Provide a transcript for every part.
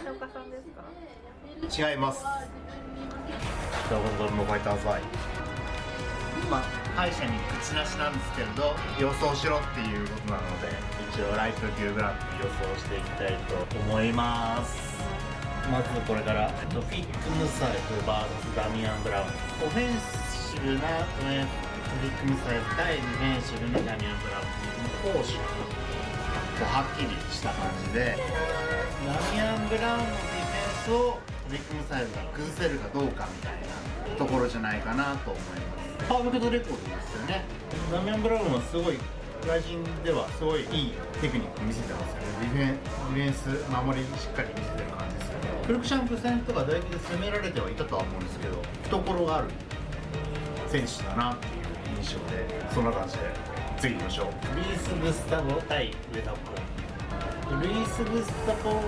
西岡さんですか？違います。ドラゴンボールのファイターズアイ。敗者に口なしなんですけれど、予想しろっていうことなので、一応ライト級グランプリ予想していきたいと思います。まずこれからフィック・ムサイフ VS ダミアン・ブラウン。オフェンシブなフィック・ムサイフ対ディフェンシブなダミアン・ブラウンの攻守はっきりした感じで、ダミアン・ブラウンのディフェンスをフィック・ムサイフが崩せるかどうかみたいなところじゃないかなと思います。パーフェクトレコードですよね。ダミアン・ブラウンはすごい外人ではすごいいいテクニック見せてますよね。ディフェンス守りしっかり見せてる感じですよね。クルクシャンプ戦とか打撃で攻められてはいたとは思うんですけど、懐がある選手だなっていう印象で、そんな感じで次行きましょう。ルイス・グスタボ対上田ポル。ルイス・グスタボ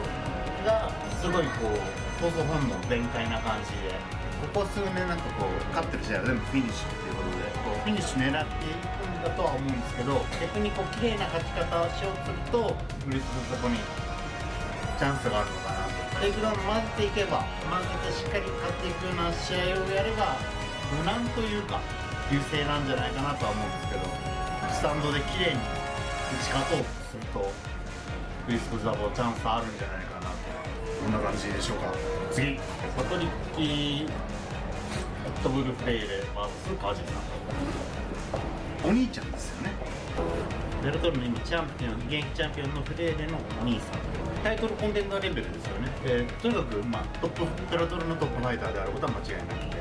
がすごい闘争本能全開な感じで、ここ数年なんか勝ってる試合は全部フィニッシュっていうことでフィニッシュ狙っていくんだとは思うんですけど、逆に綺麗な勝ち方をしようとするとルイス・グスタボにチャンスがあるのかなと。テイクダウン混ぜていけば、混ぜてしっかり勝っていくような試合をやれば無難というか優勢なんじゃないかなとは思うんですけど、スタンドで綺麗に打ち勝とうとするとルイス・グスタボチャンスあるんじゃないかなと。こんな感じでしょうか。次、パトリッキー・トブル・フレイレ VS 川尻さん。お兄ちゃんですよね。ベルトルの今チャンピオン、現役チャンピオンのフレイレのお兄さん。タイトルコンテンダーレベルですよね。とにかく、トップベルトルのトップファイターであることは間違いないので、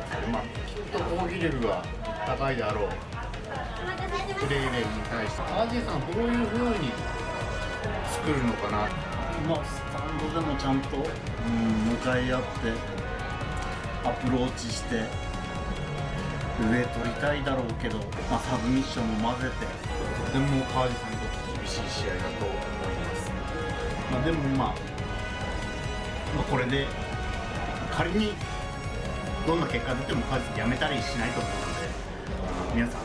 きっと攻撃力が高いであろうフレイレに対して川尻さんどういう風に作るのかな。スタンドでもちゃんと、向かい合ってアプローチして上取りたいだろうけど、サブミッションも混ぜて、とても川地さんにとって厳しい試合だと思います。でもこれで仮にどんな結果出ても川地さんやめたりしないと思うので、皆さん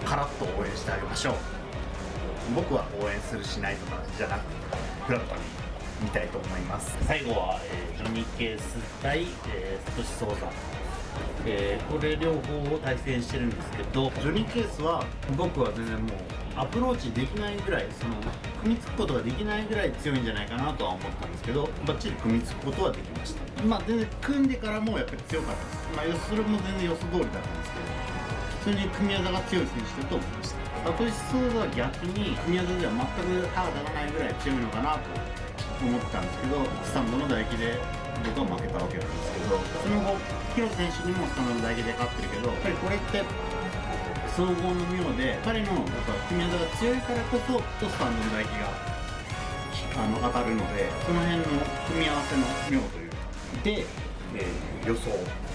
カラッと応援してあげましょう。僕は応援するしないとかじゃなくフラットに見たいと思います。最後は、ジョニー・ケース対、サトシ・ソウザ。これ両方を対戦してるんですけど、ジョニー・ケースは僕は全然もうアプローチできないぐらい、組みつくことができないぐらい強いんじゃないかなとは思ったんですけど、バッチリ組みつくことはできました。全然組んでからもやっぱり強かったです。それも全然予想通りだったんですけど、普通に組み技が強い選手だと思いました。サトシ・ソウザは逆に組み技では全く歯が立たないぐらい強いのかなと思ってたんですけど、スタンドの打撃で僕は負けたわけなんですけど、その後ヒロ選手にもスタンドの打撃で勝ってるけど、やっぱりこれって総合の妙で、彼の組み技が強いからこそスタンドの打撃が当たるので、その辺の組み合わせの妙というかで、予想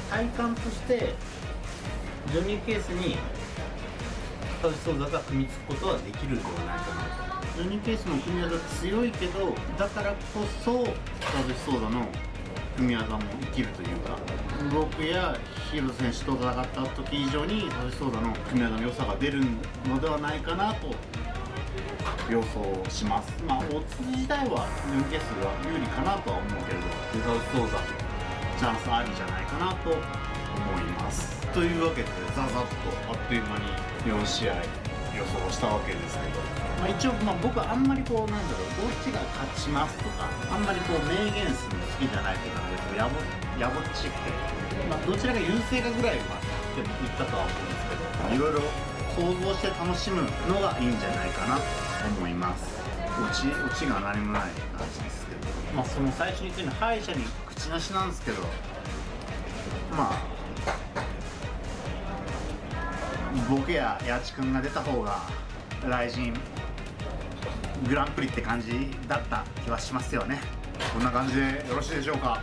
体感としてジョニー・ケースにサトシ・ソウザが組みつくことはできるんではないかなと。ジョニー・ケースの組み技強いけど、だからこそサトシ・ソウザの組み技も生きるというか、僕やヒロ選手と戦った時以上にサトシ・ソウザの組み技の良さが出るのではないかなと予想します。オッズ自体はジョニー・ケースが有利かなとは思うけれど、サトシ・ソウザチャンスありじゃないかなと思います。というわけでザザッとあっという間に4試合予想したわけですけど、一応僕はあんまりどっちが勝ちますとかあんまり明言するの好きじゃないというか、やぼっちくて、どちらが優勢かぐらいは言ったとは思うんですけど、いろいろ想像して楽しむのがいいんじゃないかなと思います。オチが何もない感じですけど、その最初に言ったように敗者に口なしなんですけど、僕やヤチ君が出た方がライジングランプリって感じだった気はしますよね。こんな感じでよろしいでしょうか。